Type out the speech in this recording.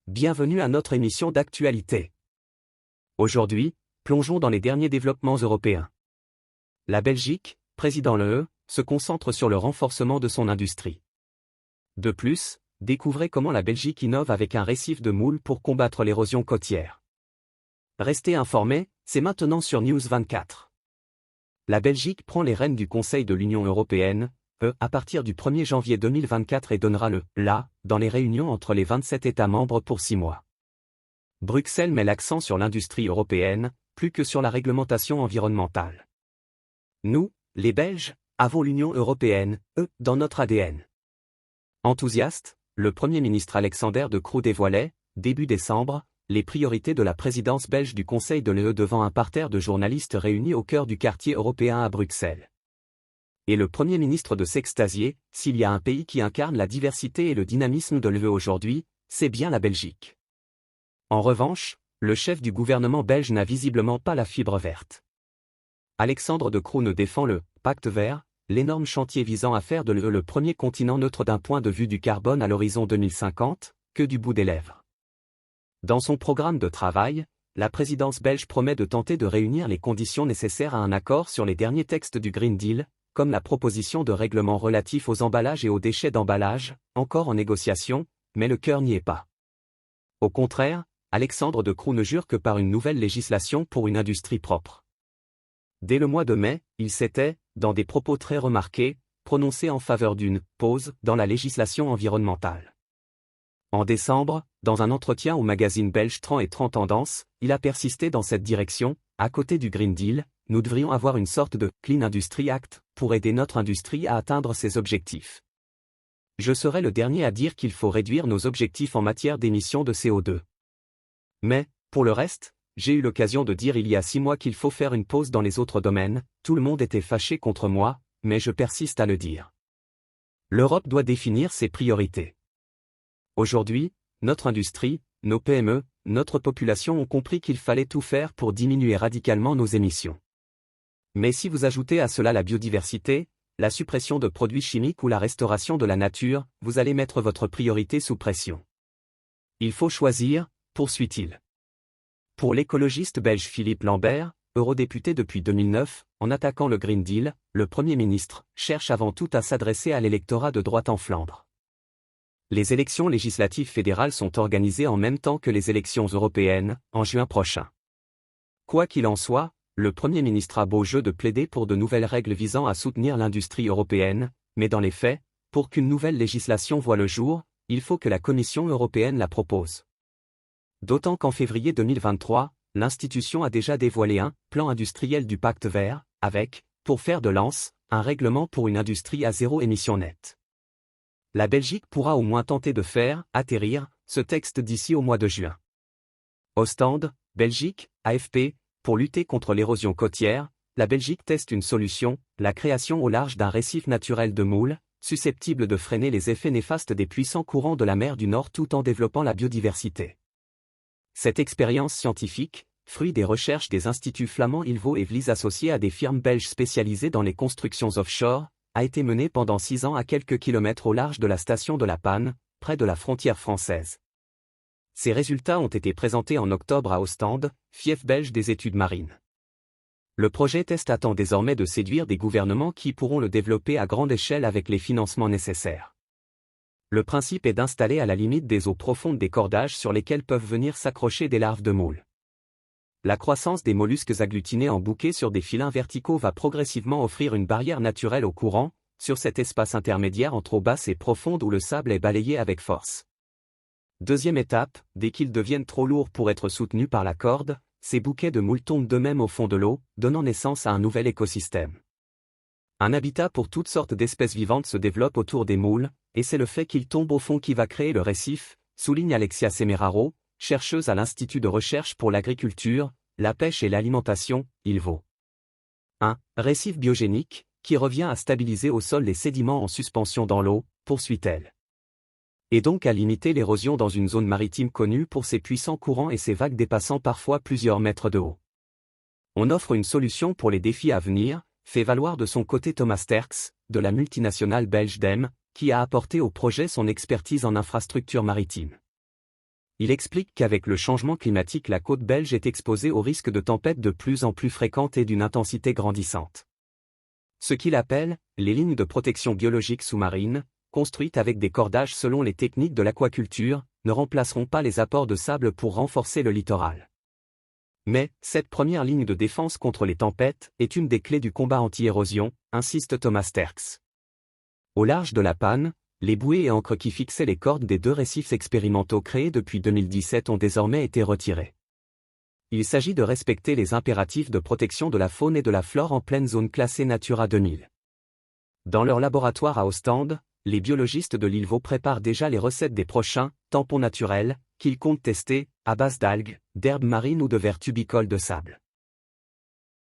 bienvenue à notre émission d'actualité. Aujourd'hui, plongeons dans les derniers développements européens. La Belgique, président l'UE, se concentre sur le renforcement de son industrie. De plus, découvrez comment la Belgique innove avec un récif de moules pour combattre l'érosion côtière. Restez informés, c'est maintenant sur News 24. La Belgique prend les rênes du Conseil de l'Union européenne, à partir du 1er janvier 2024 et donnera le « la » dans les réunions entre les 27 États membres pour 6 mois. Bruxelles met l'accent sur l'industrie européenne, plus que sur la réglementation environnementale. Nous, les Belges, avons l'Union européenne, dans notre ADN. Enthousiaste, le Premier ministre Alexander De Croo dévoilait, début décembre, les priorités de la présidence belge du Conseil de l'UE devant un parterre de journalistes réunis au cœur du quartier européen à Bruxelles. Et le Premier ministre de s'extasier, s'il y a un pays qui incarne la diversité et le dynamisme de l'UE aujourd'hui, c'est bien la Belgique. En revanche, le chef du gouvernement belge n'a visiblement pas la fibre verte. Alexandre De Croo ne défend le « pacte vert », l'énorme chantier visant à faire de l'UE le premier continent neutre d'un point de vue du carbone à l'horizon 2050, que du bout des lèvres. Dans son programme de travail, la présidence belge promet de tenter de réunir les conditions nécessaires à un accord sur les derniers textes du Green Deal, comme la proposition de règlement relatif aux emballages et aux déchets d'emballage, encore en négociation, mais le cœur n'y est pas. Au contraire, Alexandre De Croo ne jure que par une nouvelle législation pour une industrie propre. Dès le mois de mai, il s'était, dans des propos très remarqués, prononcé en faveur d'une « pause » dans la législation environnementale. En décembre, dans un entretien au magazine belge 30 et 30 Tendances, il a persisté dans cette direction. À côté du Green Deal, nous devrions avoir une sorte de « Clean Industry Act » pour aider notre industrie à atteindre ses objectifs. Je serai le dernier à dire qu'il faut réduire nos objectifs en matière d'émissions de CO2. Mais, pour le reste, j'ai eu l'occasion de dire il y a 6 mois qu'il faut faire une pause dans les autres domaines, tout le monde était fâché contre moi, mais je persiste à le dire. L'Europe doit définir ses priorités. Aujourd'hui, notre industrie, nos PME, notre population ont compris qu'il fallait tout faire pour diminuer radicalement nos émissions. Mais si vous ajoutez à cela la biodiversité, la suppression de produits chimiques ou la restauration de la nature, vous allez mettre votre priorité sous pression. Il faut choisir, poursuit-il. Pour l'écologiste belge Philippe Lambert, eurodéputé depuis 2009, en attaquant le Green Deal, le Premier ministre cherche avant tout à s'adresser à l'électorat de droite en Flandre. Les élections législatives fédérales sont organisées en même temps que les élections européennes, en juin prochain. Quoi qu'il en soit, le Premier ministre a beau jeu de plaider pour de nouvelles règles visant à soutenir l'industrie européenne, mais dans les faits, pour qu'une nouvelle législation voie le jour, il faut que la Commission européenne la propose. D'autant qu'en février 2023, l'institution a déjà dévoilé un « plan industriel du pacte vert » avec, pour fer de lance, un règlement pour une industrie à zéro émission nette. La Belgique pourra au moins tenter de faire « atterrir » ce texte d'ici au mois de juin. Ostende, Belgique, AFP, pour lutter contre l'érosion côtière, la Belgique teste une solution, la création au large d'un récif naturel de moules, susceptible de freiner les effets néfastes des puissants courants de la mer du Nord tout en développant la biodiversité. Cette expérience scientifique, fruit des recherches des instituts flamands Ilvo et Vlies associés à des firmes belges spécialisées dans les constructions offshore, a été menée pendant 6 ans à quelques kilomètres au large de la station de La Panne, près de la frontière française. Ces résultats ont été présentés en octobre à Ostende, fief belge des études marines. Le projet test attend désormais de séduire des gouvernements qui pourront le développer à grande échelle avec les financements nécessaires. Le principe est d'installer à la limite des eaux profondes des cordages sur lesquels peuvent venir s'accrocher des larves de moules. La croissance des mollusques agglutinés en bouquets sur des filins verticaux va progressivement offrir une barrière naturelle au courant, sur cet espace intermédiaire entre eau basse et profonde où le sable est balayé avec force. Deuxième étape, dès qu'ils deviennent trop lourds pour être soutenus par la corde, ces bouquets de moules tombent d'eux-mêmes au fond de l'eau, donnant naissance à un nouvel écosystème. Un habitat pour toutes sortes d'espèces vivantes se développe autour des moules, et c'est le fait qu'ils tombent au fond qui va créer le récif, souligne Alexia Semeraro, chercheuse à l'Institut de recherche pour l'agriculture, la pêche et l'alimentation, Ilvo. Un récif biogénique, qui revient à stabiliser au sol les sédiments en suspension dans l'eau, poursuit-elle. Et donc à limiter l'érosion dans une zone maritime connue pour ses puissants courants et ses vagues dépassant parfois plusieurs mètres de haut. On offre une solution pour les défis à venir, fait valoir de son côté Thomas Sterks, de la multinationale belge DEM, qui a apporté au projet son expertise en infrastructure maritime. Il explique qu'avec le changement climatique, la côte belge est exposée au risque de tempêtes de plus en plus fréquentes et d'une intensité grandissante. Ce qu'il appelle les lignes de protection biologique sous-marine, construites avec des cordages selon les techniques de l'aquaculture, ne remplaceront pas les apports de sable pour renforcer le littoral. Mais, cette première ligne de défense contre les tempêtes est une des clés du combat anti-érosion, insiste Thomas Sterckx. Au large de la Panne, les bouées et ancres qui fixaient les cordes des 2 récifs expérimentaux créés depuis 2017 ont désormais été retirés. Il s'agit de respecter les impératifs de protection de la faune et de la flore en pleine zone classée Natura 2000. Dans leur laboratoire à Ostende, les biologistes de l'Ilvo préparent déjà les recettes des prochains tampons naturels qu'ils comptent tester à base d'algues, d'herbes marines ou de vers tubicoles de sable.